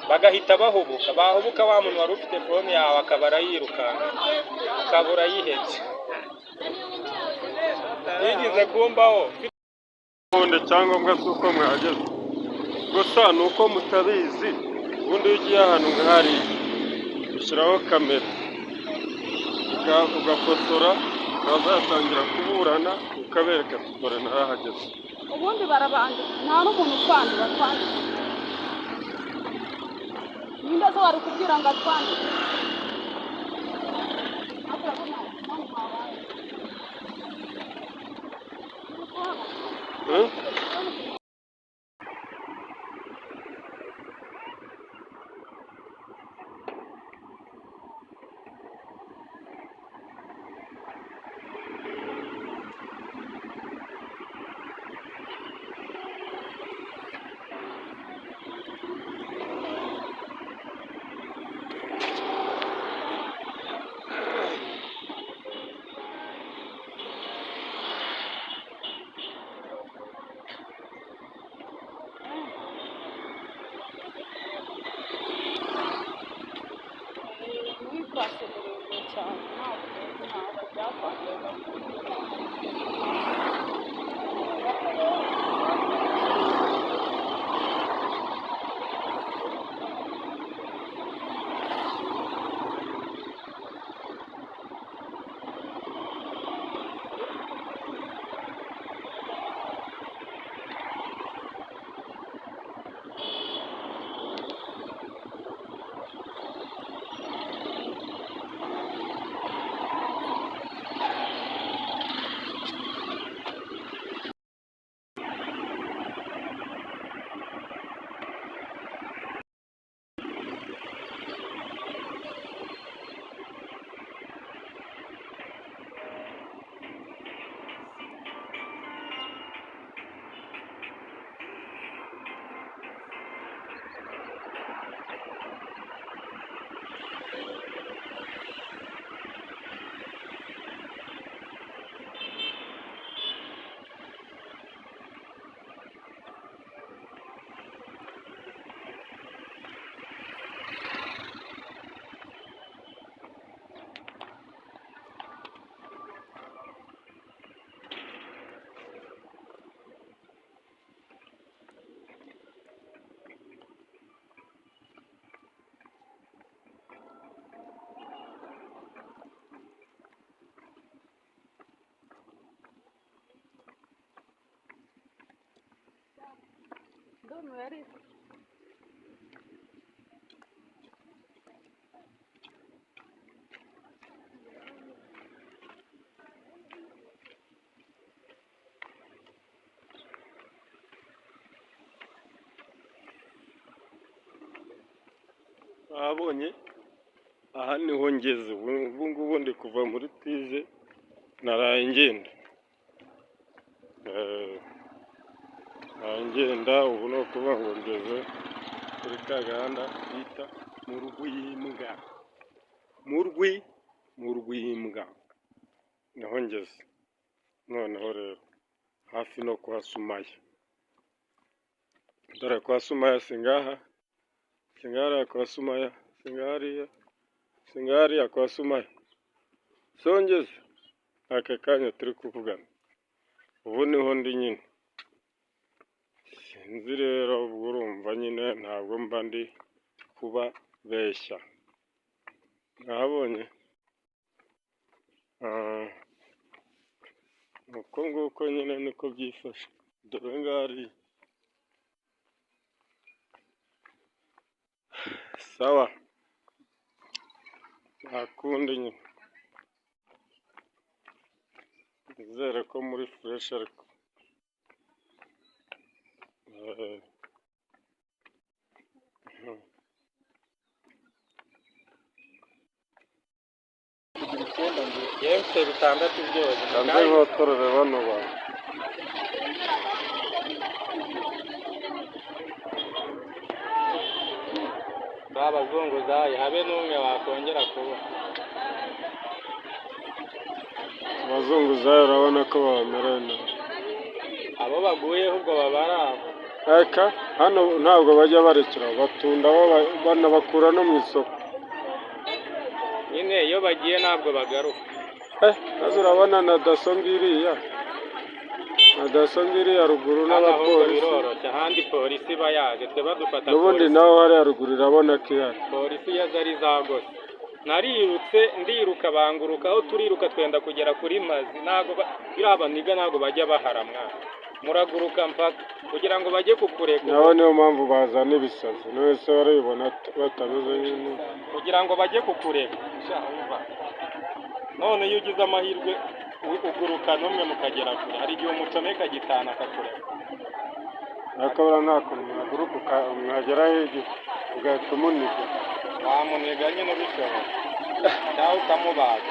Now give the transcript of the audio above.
bagahita bahubuka wa muntu wari ufite fone yawe akaba arayirukanka ukabura yihebye. Yigeze kumbaho none cyangombwa si uko mwahageze gusa ni uko mutabizi. Ubundi iyo ugiye ahantu nk'ahari ushyiraho kamera ugafotora, bazatangira kuburana ukabereka dore narahageze. ubundi barabandika nta n'umuntu ukwandura twandika. Ninde se wari kubwira ngo atwandike? Abonye aha niho ngeze. Ubu ngubu ndi kuva muri tije naraye ngenda ubu no kuvuga ngo ngeze kuri ka gahanda bita mu Rwimbwa niho ngeze noneho rero hafi no kwa Sumaya. Dore kwa Sumaya singaha kwa Sumaya singariya kwa Sumaya songeze aka kanya turi kuvugana ubu niho ndi nyine. Sinzi rero ubwo urumva nyine ntabwo mba ndi kuba beshya. Nabonye uko nguko nyine niko byifashe. Dore ngari sawa ntakundi nyine. Nizere ko muri fresh ariko yemfe bitandatu byose kanze nkotorere bano bantu. Abazunguzayi habe n'umwe wakongera kubona. Abazunguzayi urabona ko bamerewe nabi. Abo baguyeho ubwo babara eka hano ntabwo bajya barekera batunda banabakura no mu isoko. nyine iyo bagiye ntabwo bagaruka. maze urabona na daso ngiriya ruguru n'abapolisi. biroroshye ahandi polisi iba yaje twe badufata n'ubundi naho hariya ruguru urabona ko ihari. polisi yaje ari zagose. narirutse ndiruka banguruka aho turiruka twenda kugera kuri mazi ntabwo biriya baniga ntabwo bajya bahara mwana. muraguruka mpaka kugira ngo bajye kukurekura. naho niyo mpamvu bazana ibisazi wese barabibona batameze nk'intu kugira ngo bajye kukureka. none iyo ugize amahirwe uguruka n'umwe mukagera kure hari igihe umucomeka gitana akakureka. akabura nta kuntu mwaguruka mwageraho ugahita umuniga. wamuniga nyine ubishobora cyangwa ukamubaga.